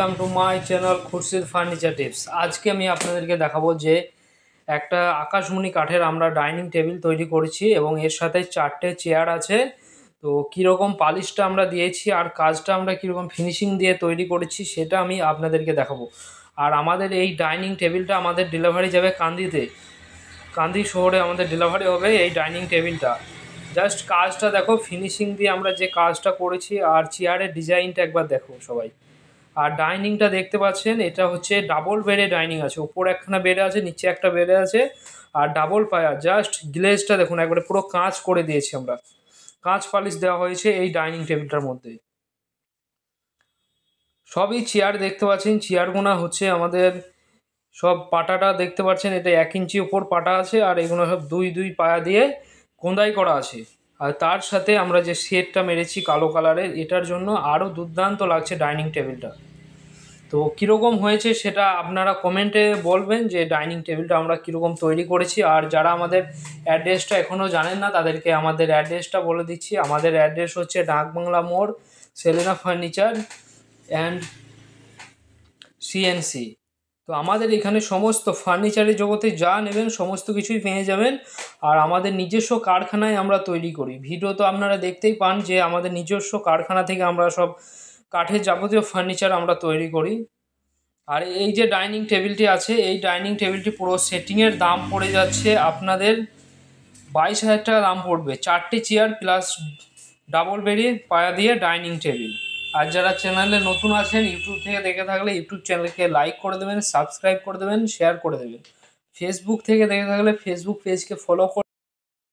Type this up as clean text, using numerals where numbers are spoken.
Welcome to my channel Khurshid furniture tips. আজকে আমি আপনাদেরকে দেখাবো যে একটা আকাশমণি কাঠের আমরা ডাইনিং টেবিল তৈরি করেছি এবং এর সাথে 4টে চেয়ার আছে। তো কীরকম পালিশটা আমরা দিয়েছি আর কাজটা আমরা কীরকম ফিনিশিং দিয়ে তৈরি করেছি সেটা আমি আপনাদেরকে দেখাবো। আর আমাদের এই ডাইনিং টেবিলটা আমাদের ডেলিভারি যাবে কান্দিতে, কান্দি শহরে আমাদের ডেলিভারি হবে এই ডাইনিং টেবিলটা। জাস্ট কাজটা দেখো, ফিনিশিং দিয়ে আমরা যে কাজটা করেছি আর চেয়ারের ডিজাইনটা একবার দেখো সবাই। আর ডাইনিংটা দেখতে পাচ্ছেন, এটা হচ্ছে ডাবল বেডে ডাইনিং আছে, ওপরে একখানা বেডে আছে, নিচে একটা বেডে আছে আর ডাবল পায়া। জাস্ট গ্লেজটা দেখুন, একবারে পুরো কাঁচ করে দিয়েছি আমরা, কাঁচ পালিশ দেওয়া হয়েছে এই ডাইনিং টেবিলটার মধ্যে। সবই চেয়ার দেখতে পাচ্ছেন, চেয়ারগুলো হচ্ছে আমাদের সব পাটাটা দেখতে পাচ্ছেন, এটা 1 ইঞ্চি উপর পাটা আছে আর এগুলো সব দুই দুই পায়া দিয়ে খোদাই করা আছে। আর তার সাথে আমরা যে শেডটা মেরেছি কালো কালারের, এটার জন্য আরও দুর্দান্ত লাগছে ডাইনিং টেবিলটা। তো কীরকম হয়েছে সেটা আপনারা কমেন্টে বলবেন যে ডাইনিং টেবিলটা আমরা কীরকম তৈরি করেছি। আর যারা আমাদের অ্যাড্রেসটা এখনও জানেন না তাদেরকে আমাদের অ্যাড্রেসটা বলে দিচ্ছি। আমাদের অ্যাড্রেস হচ্ছে ডাকবাংলা মোড়, সেলেনা ফার্নিচার অ্যান্ড সিএনসি। তো আমাদের এখানে সমস্ত ফার্নিচারের জগতে যা নেবেন সমস্ত কিছুই পেয়ে যাবেন। আর আমাদের নিজস্ব কারখানায় আমরা তৈরি করি। ভিডিও তো আপনারা দেখতেই পান যে আমাদের নিজস্ব কারখানা থেকে আমরা সব কাঠের যাবতীয় ফার্নিচার আমরা তৈরি করি। আর এই যে ডাইনিং টেবিলটি আছে, এই ডাইনিং টেবিলটি পুরো সেটিংয়ের দাম পড়ে যাচ্ছে আপনাদের 22,000 টাকা দাম পড়বে। 4টে চেয়ার প্লাস ডাবল বেডে পায়া দিয়ে ডাইনিং টেবিল। আর যারা চ্যানেলে নতুন আছেন, ইউটিউব থেকে দেখে থাকলে ইউটিউব চ্যানেলকে লাইক করে দেবেন, সাবস্ক্রাইব করে দেবেন, শেয়ার করে দেবেন। ফেসবুক থেকে দেখে থাকলে ফেসবুক পেজকে ফলো করে